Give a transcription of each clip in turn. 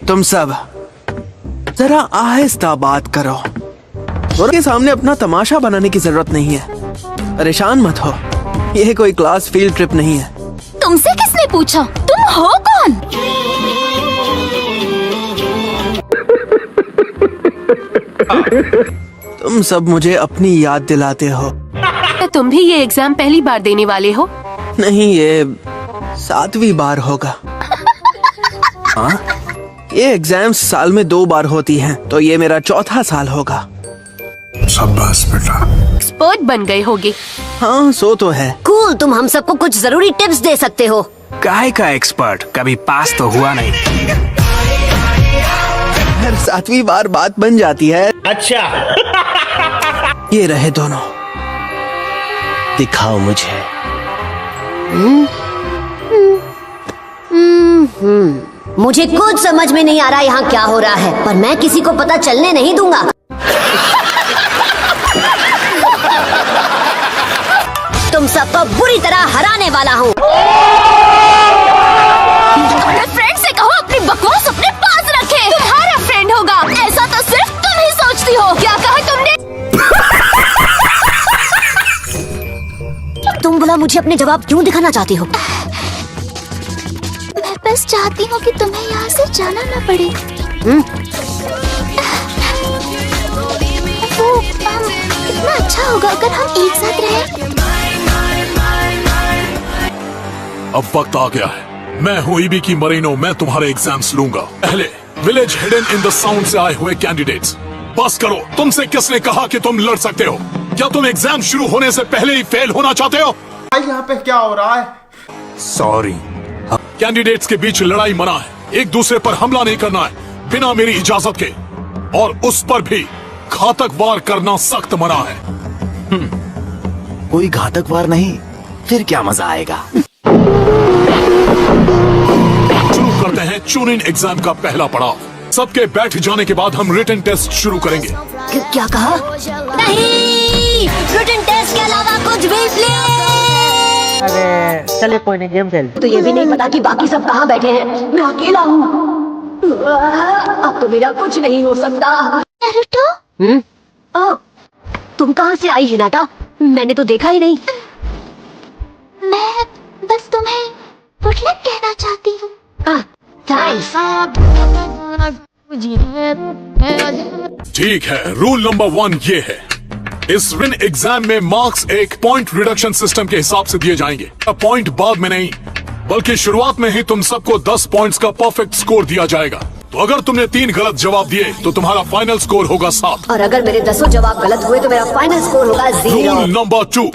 तुम सब जरा आहिस्ता बात करो। उनके सामने अपना तमाशा बनाने की जरूरत नहीं है। परेशान मत हो, यह कोई क्लास फील्ड ट्रिप नहीं है। तुमसे किसने पूछा? तुम हो कौन? तुम सब मुझे अपनी याद दिलाते हो। तो तुम भी ये एग्जाम पहली बार देने वाले हो? नहीं, ये 7वीं बार होगा। हाँ, ये एग्जाम्स साल में 2 बार होती हैं, तो ये मेरा 4था साल होगा। शाबाश बेटा। एक्सपर्ट बन गए होगे। हाँ, सो तो है। कूल, तुम हम सबको कुछ जरूरी टिप्स दे सकते हो। काहे का एक्सपर्ट? कभी पास तो हुआ नहीं। हर 7वीं बार बात बन जाती है। अच्छा। ये रहे दोनों, दिखाओ मुझे। मुझे कुछ समझ में नहीं आ रहा यहाँ क्या हो रहा है, पर मैं किसी को पता चलने नहीं दूंगा। तुम सबको बुरी तरह हराने वाला हूँ। अपने फ्रेंड से कहो अपनी बकवास अपने पास रखे। तुम्हारा फ्रेंड होगा, ऐसा तो सिर्फ तुम ही सोचती हो। क्या कहा तुमने? तुम बोला मुझे अपने जवाब क्यों दिखाना चाहती हो? मैं बस चाहती हूँ कि तुम्हें यहाँ से जाना ना पड़े। वो कितना अच्छा होगा अगर हम एक साथ रहें। अब वक्त आ गया है। मैं हूँ ईबी की मरीनो। मैं तुम्हारे एग्जाम्स लूंगा। पहले village hidden in the sound से आए हुए कैंडिडेट्स, बस करो। तुमसे किसने कहा कि तुम लड़ सकते हो? क्या तुम एग्जाम शुरू होने से पहले ही फेल होना चाहते हो? यहाँ पे क्या हो रहा है? सॉरी। कैंडिडेट्स के बीच लड़ाई मना है। एक दूसरे पर हमला नहीं करना है बिना मेरी इजाजत के, और उस पर भी घातक वार करना सख्त मना है। कोई घातक वार नहीं, फिर क्या मजा आएगा? शुरू करते हैं चून इन एग्जाम का पहला पड़ाव। सबके बैठ जाने के बाद हम रिटन टेस्ट शुरू करेंगे। क्या कहा? नहीं, रिटन टेस्ट के अलावा कुछ भी प्लीज। अरे चले कोई नहीं, गेम खेल। तो ये भी नहीं पता कि बाकी सब कहाँ बैठे हैं। मैं अकेला हूँ। अब तो मेरा कुछ नहीं हो सकता। नारुतो? तुम कहाँ से आई हिनाटा? मैंने तो देखा ही नहीं। मैं बस तुम्हें गुड लक कहना चाहती हूँ। ठीक है, रूल नंबर 1 ये है। इस रिन एग्जाम में मार्क्स एक पॉइंट रिडक्शन सिस्टम के हिसाब से दिए जाएंगे। पॉइंट बाद में नहीं, बल्कि शुरुआत में ही तुम सबको 10 पॉइंट्स का परफेक्ट स्कोर दिया जाएगा। तो अगर तुमने 3 गलत जवाब दिए तो तुम्हारा फाइनल स्कोर होगा 7। और अगर मेरे 10 जवाब गलत हुए तो मेरा फाइनल स्कोर होगा 0। रूल नंबर 2,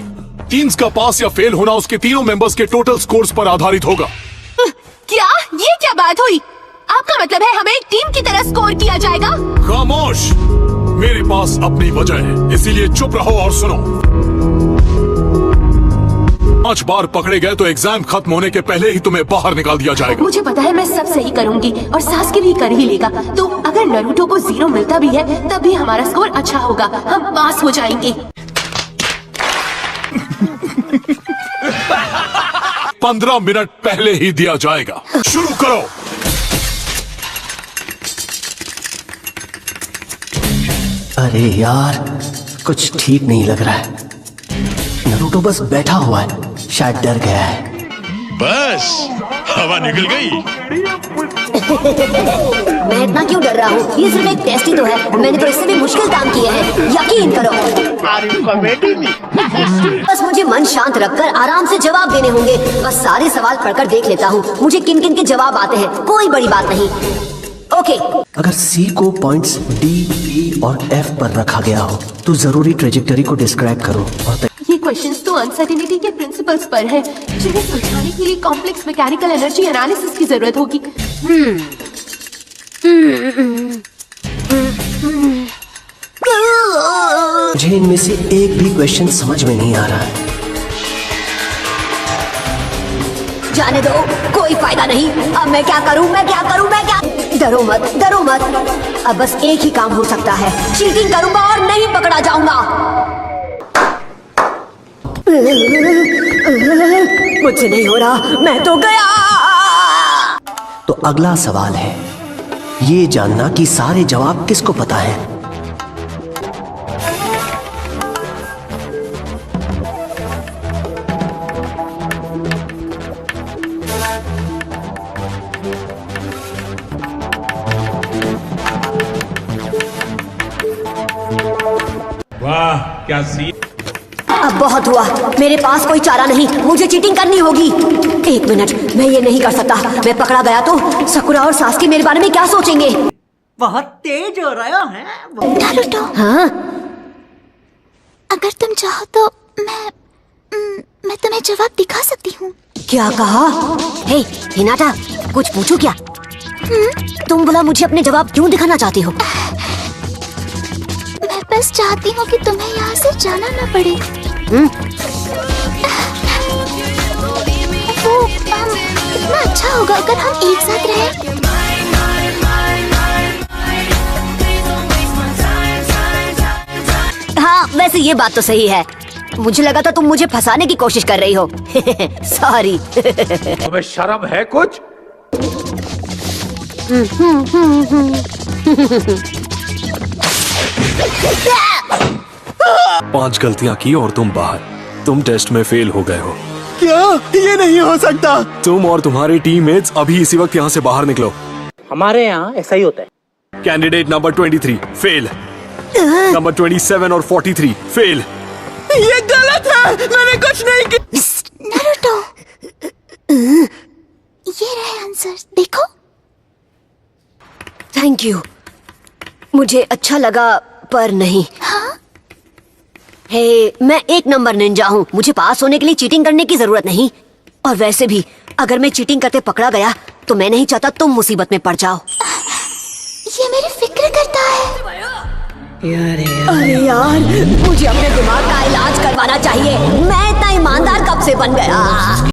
टीम्स का पास या फेल होना उसके तीनों मेंबर्स के टोटल स्कोर्स पर आधारित होगा। क्या? ये क्या बात हुई? आपका मतलब है हमें एक टीम की तरह स्कोर किया जाएगा? खामोश, मेरे पास अपनी वजह है, इसीलिए चुप रहो और सुनो। 5 बार पकड़े गए तो एग्जाम खत्म होने के पहले ही तुम्हें बाहर निकाल दिया जाएगा। मुझे पता है मैं सब सही करूंगी और सास्के भी कर ही लेगा। तो अगर नारुतो को 0 मिलता भी है तब भी हमारा स्कोर अच्छा होगा, हम पास हो जाएंगे। 15 मिनट पहले ही दिया जाएगा। शुरू करो। अरे यार, कुछ ठीक नहीं लग रहा है। नारुतो बस बैठा हुआ है, शायद डर गया है। बस हवा निकल गई। मैं इतना क्यों डर रहा हूँ? ये सिर्फ एक टेस्ट ही तो है। मैंने तो इससे भी मुश्किल काम किए हैं, यकीन करो। बस मुझे मन शांत रखकर आराम से जवाब देने होंगे। बस सारे सवाल पढ़कर देख लेता हूँ मुझे किन किन के जवाब आते हैं। कोई बड़ी बात नहीं। ओके। अगर सी को पॉइंट्स डी, ई और एफ पर रखा गया हो तो जरूरी ट्रेजेक्टरी को डिस्क्राइब करो। और ये क्वेश्चंस तो अनसर्टेनिटी के प्रिंसिपल्स पर है, जिन्हें सुलझाने के लिए कॉम्प्लेक्स मैकेनिकल एनर्जी एनालिसिस की जरूरत होगी। मुझे इनमें से एक भी क्वेश्चन समझ में नहीं आ रहा है। जाने दो, कोई फायदा नहीं। अब मैं क्या करूं? मैं क्या करूं? मैं क्या? डरो मत, डरो मत। अब बस एक ही काम हो सकता है, चीटिंग करूंगा और नहीं पकड़ा जाऊंगा। मुझसे नहीं हो रहा, मैं तो गया। तो अगला सवाल है, ये जानना कि सारे जवाब किसको पता है। वाह क्या सी अब बहुत हुआ, मेरे पास कोई चारा नहीं, मुझे चीटिंग करनी होगी। एक मिनट, मैं ये नहीं कर सकता। मैं पकड़ा गया तो सकुरा और सासकी मेरे बारे में क्या सोचेंगे? बहुत तेज हो रहा है। नारुतो, हाँ, अगर तुम चाहो तो मैं तुम्हें जवाब दिखा सकती हूँ। क्या कहा? हे हिनाटा, कुछ पूछू क्या? तुम बोला मुझे अपने जवाब क्यों दिखाना चाहती हो? मैं बस चाहती हूँ कि तुम्हें यहाँ से जाना न पड़े। वो कितना अच्छा होगा अगर हम एक साथ रहें। हाँ, वैसे ये बात तो सही है। मुझे लगा था तुम मुझे फंसाने की कोशिश कर रही हो। सॉरी। तुम्हें शर्म है कुछ? 5 गलतियां की और तुम बाहर। तुम टेस्ट में फेल हो गए हो। क्या? ये नहीं हो सकता। तुम और तुम्हारे टीममेट्स अभी इसी वक्त यहाँ से बाहर निकलो। हमारे यहाँ ऐसा ही होता है। कैंडिडेट नंबर 23 फेल, नंबर 27 और 43 फेल। ये गलत है, मैंने कुछ नहीं किया। नारुतो, ये रहे आंसर, देखो। थैंक यू, मुझे अच्छा लगा पर नहीं। हाँ? हे, मैं 1 नंबर निंजा हूँ, मुझे पास होने के लिए चीटिंग करने की जरूरत नहीं। और वैसे भी अगर मैं चीटिंग करते पकड़ा गया तो मैं नहीं चाहता तुम मुसीबत में पड़ जाओ। ये मेरी फिक्र करता है। अरे यार, मुझे अपने दिमाग का इलाज करवाना चाहिए। मैं इतना ईमानदार कब से बन गया?